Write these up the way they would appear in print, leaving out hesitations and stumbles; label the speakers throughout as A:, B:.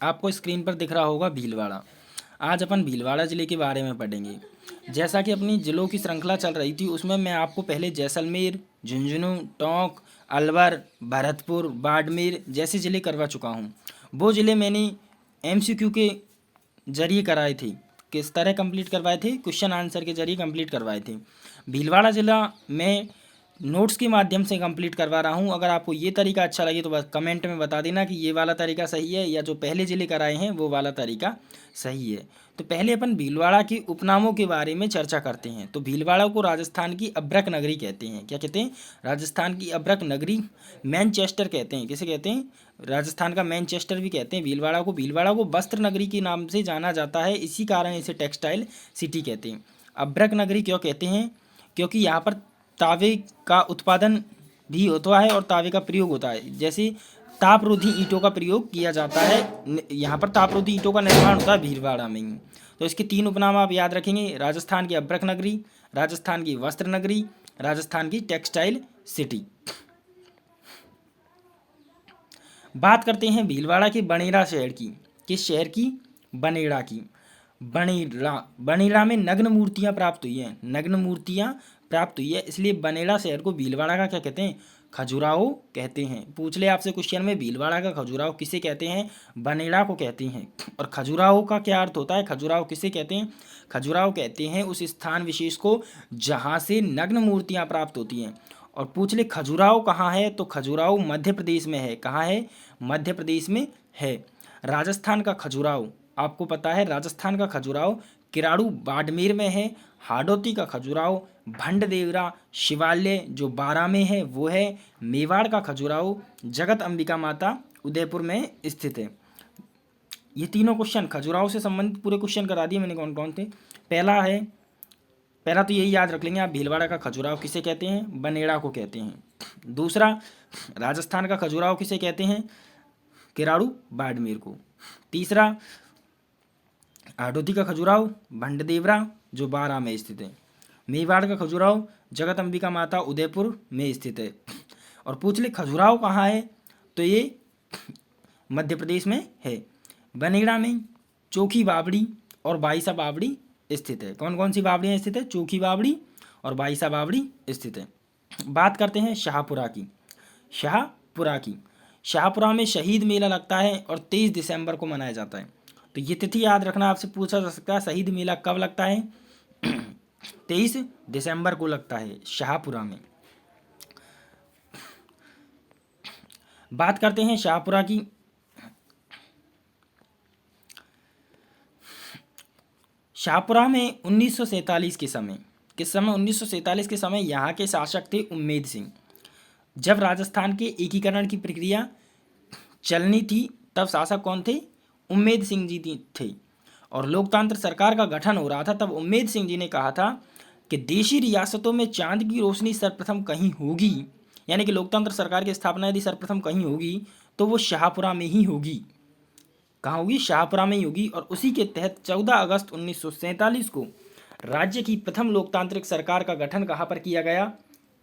A: आपको स्क्रीन पर दिख रहा होगा भीलवाड़ा। आज अपन भीलवाड़ा ज़िले के बारे में पढ़ेंगे। जैसा कि अपनी ज़िलों की श्रृंखला चल रही थी, उसमें मैं आपको पहले जैसलमेर, झुंझुनू, टोंक, अलवर, भरतपुर, बाड़मेर जैसे ज़िले करवा चुका हूँ। वो ज़िले मैंने MCQ के जरिए कराए थे। किस तरह कंप्लीट करवाए थे? क्वेश्चन आंसर के जरिए कंप्लीट करवाए थे। भीलवाड़ा ज़िला मैं नोट्स के माध्यम से कंप्लीट करवा रहा हूँ। अगर आपको ये तरीका अच्छा लगे तो बस कमेंट में बता देना कि ये वाला तरीका सही है या जो पहले ज़िले कराए हैं वो वाला तरीका सही है। तो पहले अपन भीलवाड़ा के उपनामों के बारे में चर्चा करते हैं। तो भीलवाड़ा को राजस्थान की अब्रक नगरी कहते हैं। क्या कहते हैं? राजस्थान की अब्रक नगरी, मैनचेस्टर कहते हैं। किसे कहते हैं? राजस्थान का मैनचेस्टर भी कहते हैं भीलवाड़ा को। भीलवाड़ा को वस्त्र नगरी के नाम से जाना जाता है, इसी कारण इसे टेक्सटाइल सिटी कहते हैं। अब्रक नगरी क्यों कहते हैं? क्योंकि यहाँ पर तावे का उत्पादन भी होता है और तावे का प्रयोग होता है। जैसे तापरोधी ईंटों का प्रयोग किया जाता है, यहाँ पर तापरोधी ईंटों का निर्माण होता है भीलवाड़ा में ही। तो इसके 3 उपनाम आप याद रखेंगे: राजस्थान की अब्रक नगरी, राजस्थान की वस्त्र नगरी, राजस्थान की टेक्सटाइल सिटी। बात करते हैं भीलवाड़ा के बनेड़ा शहर की। किस शहर की? बनेड़ा की। बनेड़ा में नग्न मूर्तियाँ प्राप्त हुई हैं। नग्न मूर्तियाँ प्राप्त हुई है, इसलिए बनेड़ा शहर को भीलवाड़ा का क्या कहते हैं? खजुराहो कहते हैं। पूछ ले आपसे क्वेश्चन में, भीलवाड़ा का खजुराहो किसे कहते हैं? बनेड़ा को कहते हैं। और खजुराहो का क्या अर्थ होता है? खजुराहो किसे कहते हैं? खजुराहो कहते हैं उस स्थान विशेष को जहाँ से नग्न मूर्तियाँ प्राप्त होती हैं। और पूछ ले खजुराहो कहाँ है? तो खजुराहो मध्य प्रदेश में है। कहाँ है? मध्य प्रदेश में है। राजस्थान का खजुराहो आपको पता है, राजस्थान का खजुराहो किराड़ू बाड़मेर में है। हाडोती का खजुराहो भंडदेवरा शिवालय जो बारां में है वो है। मेवाड़ का खजुराहो जगत अंबिका माता उदयपुर में स्थित है। ये तीनों क्वेश्चन खजुराहो से संबंधित पूरे क्वेश्चन करा दिए मैंने। कौन कौन थे? पहला तो यही याद रख लेंगे आप, भीलवाड़ा का खजुराहो किसे कहते हैं? बनेड़ा को कहते हैं। दूसरा, राजस्थान का खजुराहो किसे कहते हैं? किराड़ू बाड़मेर को। तीसरा, हाडोती का खजुराहो भंडदेवरा जो बारां में स्थित है। मेवाड़ का खजुराहो जगत अंबिका माता उदयपुर में स्थित है। और पूछ ले खजुराहो कहाँ है? तो ये मध्य प्रदेश में है। बनेड़ा में चोखी बावड़ी और बाईसा बावड़ी स्थित है। कौन कौन सी बावड़ियाँ स्थित है? चोखी बावड़ी और बाईसा बावड़ी स्थित है। बात करते हैं शाहपुरा की। शाहपुरा में शहीद मेला लगता है और 23 दिसंबर को मनाया जाता है। तो ये तिथि याद रखना, आपसे पूछा जा सकता है शहीद मेला कब लगता है? 23 दिसंबर को लगता है शाहपुरा में। बात करते हैं शाहपुरा की। शाहपुरा में 1947 के समय, किस समय? 1947 के समय यहाँ के शासक थे उम्मेद सिंह। जब राजस्थान के एकीकरण की प्रक्रिया चलनी थी तब शासक कौन थे? उम्मेद सिंह जी थे। और लोकतांत्रिक सरकार का गठन हो रहा था, तब उम्मेद सिंह जी ने कहा था कि देशी रियासतों में चांद की रोशनी सर्वप्रथम कहीं होगी, यानी कि लोकतंत्र सरकार की स्थापना यदि सर्वप्रथम कहीं होगी तो वो शाहपुरा में ही होगी। कहाँ होगी? शाहपुरा में ही होगी। और उसी के तहत 14 अगस्त 1947 को राज्य की प्रथम लोकतांत्रिक सरकार का गठन कहाँ पर किया गया?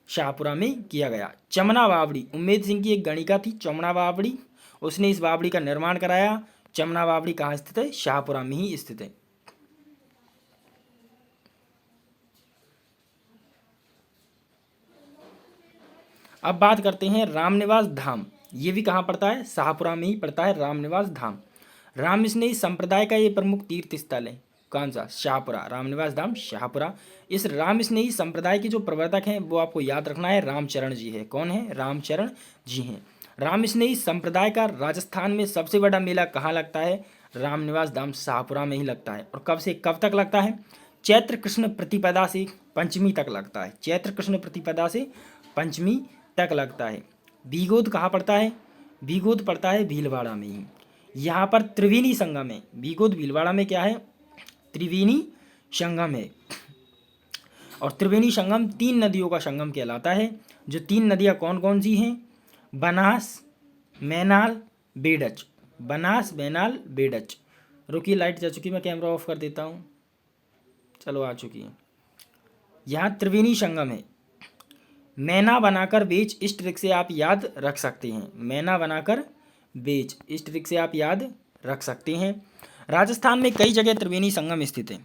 A: शाहपुरा में किया गया। चमना बावड़ी, उम्मेद सिंह की एक गणिका थी चमना बावड़ी, उसने इस बावड़ी का निर्माण कराया। चमना बावड़ी कहाँ स्थित है? शाहपुरा में ही स्थित है। अब बात करते हैं रामनिवास धाम। ये भी कहाँ पड़ता है? शाहपुरा में ही पड़ता है रामनिवास धाम। रामस्नेही संप्रदाय का ये प्रमुख तीर्थ स्थल है। कौन सा? शाहपुरा। रामनिवास धाम शाहपुरा। इस रामस्नेही संप्रदाय के जो प्रवर्तक हैं वो आपको याद रखना है, रामचरण जी है। कौन है? रामचरण जी हैं। रामस्नेही संप्रदाय का राजस्थान में सबसे बड़ा मेला कहाँ लगता है? रामनिवास धाम शाहपुरा में ही लगता है। और कब से कब तक लगता है? चैत्र कृष्ण प्रतिपदा से पंचमी तक लगता है। चैत्र कृष्ण प्रतिपदा से पंचमी तक लगता है। बीगोद कहाँ पड़ता है? बीगोद पड़ता है भीलवाड़ा में ही। यहाँ पर त्रिवेणी संगम है। बीगोद भीलवाड़ा में क्या है? त्रिवेणी संगम है। और त्रिवेणी संगम 3 नदियों का संगम कहलाता है। जो 3 नदियाँ कौन कौन सी हैं? बनास, मैनाल, बेडच। बनास, मैनाल, बेडच। रुकिए, लाइट जा चुकी, मैं कैमरा ऑफ कर देता हूँ। चलो, आ चुकी है। यहाँ त्रिवेणी संगम है। मैना बनाकर बेच, इस ट्रिक से आप याद रख सकते हैं। मैना बनाकर बेच, इस ट्रिक से आप याद रख सकते हैं। राजस्थान में कई जगह त्रिवेणी संगम स्थित है,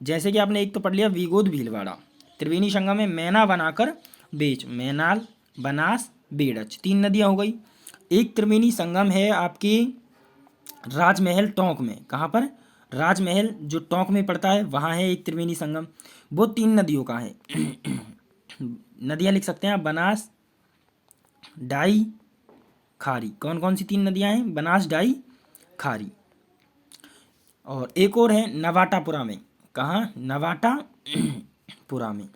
A: जैसे कि आपने एक तो पढ़ लिया वीगोद भीलवाड़ा। त्रिवेणी संगम में मैना बनाकर बेच, मैनाल, बनास, बेड़च, 3 नदियाँ हो गई। एक त्रिवेणी संगम है आपके राजमहल टोंक में। कहाँ पर? राजमहल जो टोंक में पड़ता है वहाँ है एक त्रिवेणी संगम। वो 3 नदियों का है। नदियाँ लिख सकते हैं आप, बनास, डाई, खारी। कौन कौन सी 3 नदियाँ हैं? बनास, डाई, खारी। और एक और है नवाटापुरा में। कहाँ? नवाटापुरा में।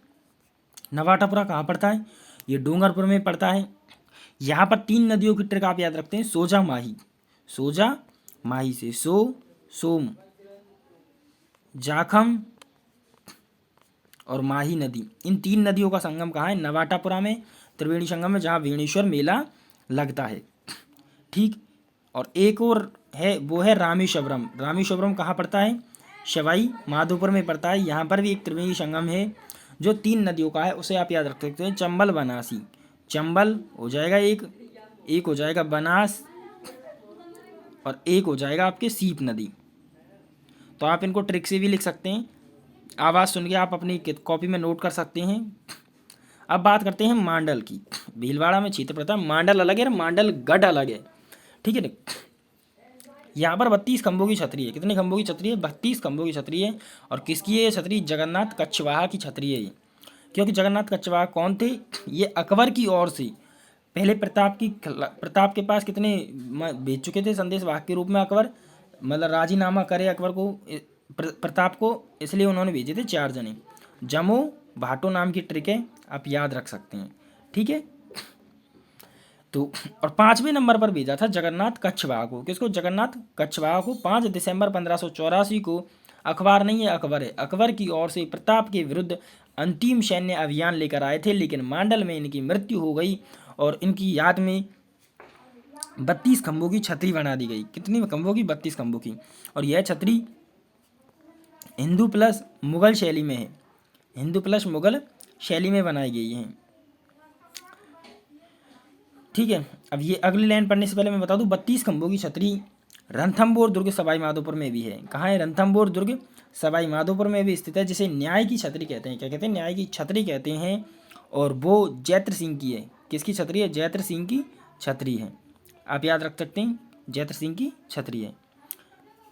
A: नवाटापुरा कहाँ पड़ता है? ये डूंगरपुर में पड़ता है। यहाँ पर 3 नदियों की ट्रिक आप याद रखते हैं, सोजा माही। सोजा माही से सोम, जाखम और माही नदी, इन 3 नदियों का संगम कहाँ है? नवाटापुरा में, त्रिवेणी संगम में, जहाँ वेणेश्वर मेला लगता है। ठीक। और एक और है, वो है रामेश्वरम। रामेश्वरम कहाँ पड़ता है? सवाई माधोपुर में पड़ता है। यहाँ पर भी एक त्रिवेणी संगम है जो 3 नदियों का है, उसे आप याद रख सकते हैं, चंबल बनासी। चंबल हो जाएगा एक हो जाएगा बनास, और एक हो जाएगा आपके सीप नदी। तो आप इनको ट्रिक से भी लिख सकते हैं, आवाज़ सुन के आप अपनी कॉपी में नोट कर सकते हैं। अब बात करते हैं मांडल की। भीलवाड़ा में क्षेत्र पड़ता है, मांडल अलग है, मांडल गढ़ अलग है। ठीक है ना। यहाँ पर 32 खंभों की छतरी है। कितने खंभों की छतरी है? 32 खंभों की छतरी है। और किसकी है ये छतरी? जगन्नाथ कच्छवाहा की छतरी है ये। क्योंकि जगन्नाथ कच्छवाहा कौन थे? ये अकबर की ओर से पहले प्रताप के पास कितने भेज चुके थे संदेश वाहक के रूप में अकबर, मतलब राजीनामा करे अकबर को, प्रताप को, इसलिए उन्होंने भेजे थे 4 जने। जमो भाटो नाम की ट्रिक है, आप याद रख सकते हैं। ठीक है। तो और 5वें नंबर पर भेजा था जगन्नाथ कच्छवाहा को। किसको? जगन्नाथ कच्छवाहा को 5 दिसंबर 1584 को। अखबार नहीं है, अकबर है। अकबर की ओर से प्रताप के विरुद्ध अंतिम सैन्य अभियान लेकर आए थे, लेकिन मांडल में इनकी मृत्यु हो गई और इनकी याद में 32 खंभों की छतरी बना दी गई। कितनी खंभों की? 32 खंभों की। और यह छतरी हिंदू प्लस मुगल शैली में है। हिंदू प्लस मुगल शैली में बनाई गई है। ठीक है। अब ये अगली लाइन पढ़ने से पहले मैं बता दूं, 32 खंभों की छतरी रणथंभौर दुर्ग सवाई माधोपुर में भी है। कहाँ है? रणथंभौर दुर्ग सवाई माधोपुर में भी स्थित है, जिसे न्याय की छतरी कहते हैं। क्या कहते हैं? न्याय की छतरी कहते हैं। और वो जैत्र सिंह की है। किसकी छतरी है? जैत्र सिंह की छतरी है। आप याद रख सकते हैं, जैत्र सिंह की छतरी है।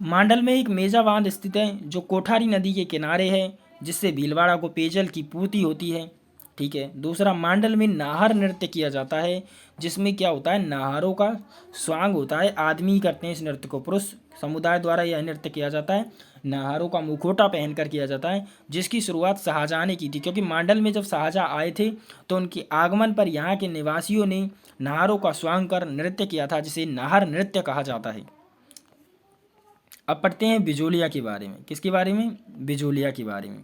A: मांडल में एक मेजा बांध स्थित है जो कोठारी नदी के किनारे है, जिससे भीलवाड़ा को पेयजल की पूर्ति होती है। ठीक है। दूसरा, मांडल में नाहर नृत्य किया जाता है, जिसमें क्या होता है? नाहरों का स्वांग होता है। आदमी करते हैं इस नृत्य को, पुरुष समुदाय द्वारा यह नृत्य किया जाता है। नाहरों का मुखौटा पहनकर किया जाता है, जिसकी शुरुआत शाहजहाँ ने की थी। क्योंकि मांडल में जब शाहजहाँ आए थे तो उनके आगमन पर यहाँ के निवासियों ने नाहरों का स्वांग कर नृत्य किया था, जिसे नाहर नृत्य कहा जाता है। अब पढ़ते हैं बिजोलिया के बारे में। किसके बारे में? बिजोलिया के बारे में।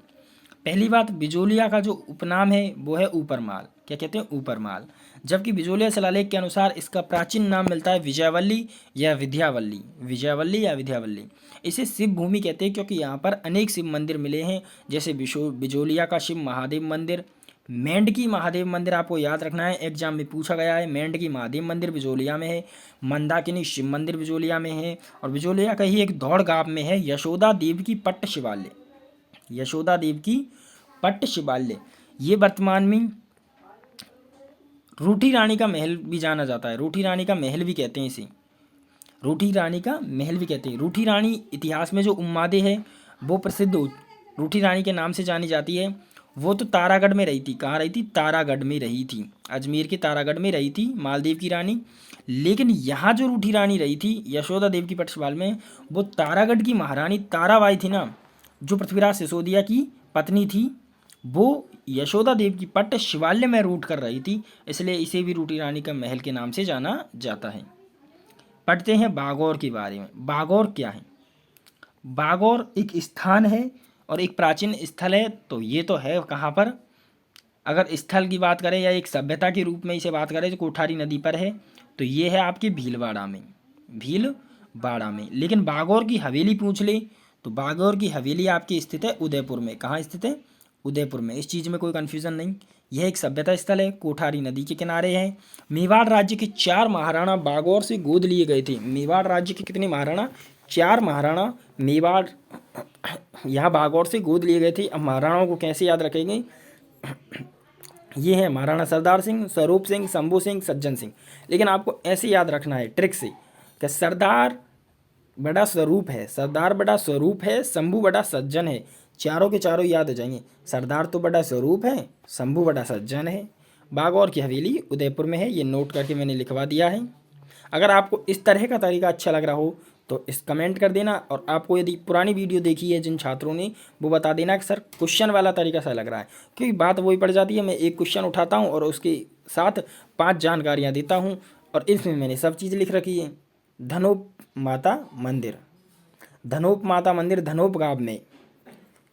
A: पहली बात, बिजोलिया का जो उपनाम है वो है ऊपरमाल। क्या कहते हैं? ऊपरमाल। जबकि बिजोलिया शिलालेख के अनुसार इसका प्राचीन नाम मिलता है विजयवल्ली या विद्यावल्ली। विजयवल्ली या विद्यावल्ली। इसे शिव भूमि कहते हैं क्योंकि यहाँ पर अनेक शिव मंदिर मिले हैं, जैसे बिजोलिया का शिव महादेव मंदिर, मेंढकी महादेव मंदिर। आपको याद रखना है, एग्जाम में पूछा गया है। मेंढकी महादेव मंदिर बिजोलिया में है। मंदाकिनी शिव मंदिर बिजोलिया में है। और बिजोलिया का ही एक दौड़ गांव में है यशोदा देव की पट्ट शिवालय। यशोदा देव की पट्ट शिवालय। ये वर्तमान में रूठी रानी का महल भी जाना जाता है। रूठी रानी का महल भी कहते हैं इसे। रूठी रानी का महल भी कहते हैं। रूठी रानी इतिहास में जो उम्मादे है वो प्रसिद्ध रूठी रानी के नाम से जानी जाती है। वो तो तारागढ़ में रही थी। कहाँ रही थी? तारागढ़ में रही थी। अजमेर के तारागढ़ में रही थी मालदेव की रानी। लेकिन यहाँ जो रूठी रानी रही थी यशोदा देव की पट्ट शिवालय में, वो तारागढ़ की महारानी ताराबाई थी ना, जो पृथ्वीराज सिसोदिया की पत्नी थी, वो यशोदा देव की पट्ट शिवालय में रूट कर रही थी, इसलिए इसे भी रूठी रानी का महल के नाम से जाना जाता है। पढ़ते हैं बागौर के बारे में। बागौर क्या है? बागौर एक स्थान है और एक प्राचीन स्थल है। तो ये तो है कहाँ पर? अगर स्थल की बात करें या एक सभ्यता के रूप में इसे बात करें जो कोठारी नदी पर है, तो ये है आपके भीलवाड़ा में। भीलवाड़ा में। लेकिन बागौर की हवेली पूछ ले तो बागौर की हवेली आपकी स्थित है उदयपुर में। कहाँ स्थित है? उदयपुर में। इस चीज़ में कोई कन्फ्यूज़न नहीं। यह एक सभ्यता स्थल है, कोठारी नदी के किनारे है। मेवाड़ राज्य के 4 महाराणा बागौर से गोद लिए गए थे। मेवाड़ राज्य के कितने महाराणा? 4 महाराणा मेवाड़ यहाँ बागौर से गोद लिए गए थे। अब महाराणाओं को कैसे याद रखेंगे? ये है महाराणा सरदार सिंह, स्वरूप सिंह, शंभू सिंह, सज्जन सिंह। लेकिन आपको ऐसे याद रखना है ट्रिक से कि सरदार बड़ा स्वरूप है, सरदार बड़ा स्वरूप है, शंभू बड़ा सज्जन है। चारों के चारों याद हो जाएंगे। सरदार तो बड़ा स्वरूप है, शंभू बड़ा सज्जन है। बागौर की हवेली उदयपुर में है। ये नोट करके मैंने लिखवा दिया है। अगर आपको इस तरह का तरीका अच्छा लग रहा हो तो इस कमेंट कर देना, और आपको यदि पुरानी वीडियो देखी है जिन छात्रों ने, वो बता देना कि सर क्वेश्चन वाला तरीका सा लग रहा है। क्योंकि बात वही पड़ जाती है, मैं एक क्वेश्चन उठाता हूँ और उसके साथ 5 जानकारियाँ देता हूँ, और इसमें मैंने सब चीज़ लिख रखी है। धनोप माता मंदिर, धनोप माता मंदिर धनोप गांव में।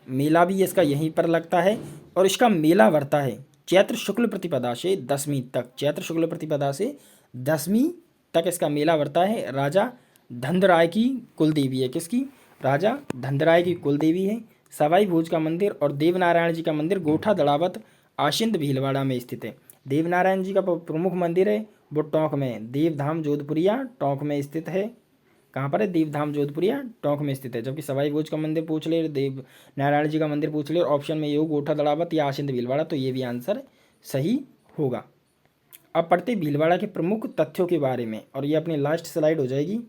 A: मेला भी इसका यहीं पर लगता है, और इसका मेला बढ़ता है चैत्र शुक्ल प्रतिपदा से दसवीं तक। चैत्र शुक्ल प्रतिपदा से 10वीं तक इसका मेला बढ़ता है। राजा धनराय की कुल देवी है। किसकी? राजा धनराय की कुल देवी है। सवाई भोज का मंदिर और देवनारायण जी का मंदिर गोठा दड़ावत आशिंद भीलवाड़ा में स्थित है। देवनारायण जी का प्रमुख मंदिर है वो टोंक में, देवधाम जोधपुरिया टोंक में स्थित है। कहाँ पर है? देवधाम जोधपुरिया टोंक में स्थित है। जबकि सवाई भोज का मंदिर पूछ ले, देव नारायण जी का मंदिर पूछ ले, ऑप्शन में ये हो गोठा दड़ावत या आशिंद भीलवाड़ा, तो ये भी आंसर सही होगा। अब पढ़ते भीलवाड़ा के प्रमुख तथ्यों के बारे में, और ये अपनी लास्ट स्लाइड हो जाएगी,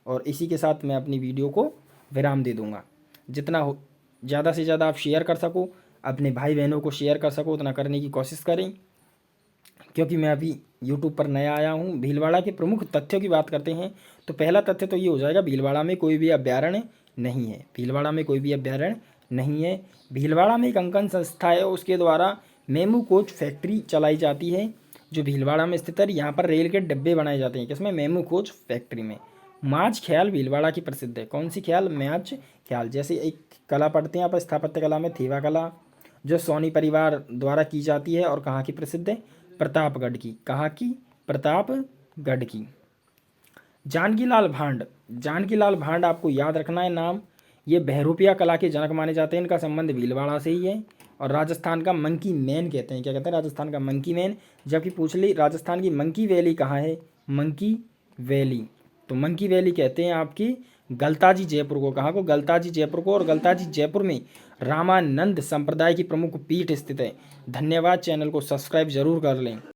A: और इसी के साथ मैं अपनी वीडियो को विराम दे दूंगा। जितना हो ज़्यादा से ज़्यादा आप शेयर कर सको, अपने भाई बहनों को शेयर कर सको, उतना करने की कोशिश करें, क्योंकि मैं अभी यूट्यूब पर नया आया हूँ। भीलवाड़ा के प्रमुख तथ्यों की बात करते हैं तो पहला तथ्य तो ये हो जाएगा, भीलवाड़ा में कोई भी अभ्यारण्य नहीं है। भीलवाड़ा में कोई भी अभ्यारण्य नहीं है। भीलवाड़ा में एक अंकन संस्था है, उसके द्वारा मेमू कोच फैक्ट्री चलाई जाती है जो भीलवाड़ा में स्थित है। यहाँ पर रेल के डब्बे बनाए जाते हैं। किसमें? मेमू कोच फैक्ट्री में। माछ ख्याल भीलवाड़ा की प्रसिद्ध है। कौन सी ख्याल? माछ ख्याल। जैसे एक कला पढ़ते हैं आप स्थापत्य कला में, थेवा कला, जो सोनी परिवार द्वारा की जाती है, और कहाँ की प्रसिद्ध है? प्रतापगढ़ की। कहाँ की? प्रतापगढ़ की। जानकीलाल भांड, जानकीलाल भांड आपको याद रखना है नाम। ये बहरूपिया कला के जनक माने जाते हैं। इनका संबंध भीलवाड़ा से ही है। और राजस्थान का मंकी मैन कहते हैं। क्या कहते हैं? राजस्थान का मंकी मैन। जबकि पूछ ली राजस्थान की मंकी वैली कहाँ है? मंकी वैली, तो मंकी वैली कहते हैं आपकी गलताजी जयपुर को। कहाँ को? गलताजी जयपुर को। और गलताजी जयपुर में रामानंद संप्रदाय की प्रमुख पीठ स्थित है। धन्यवाद। चैनल को सब्सक्राइब जरूर कर लें।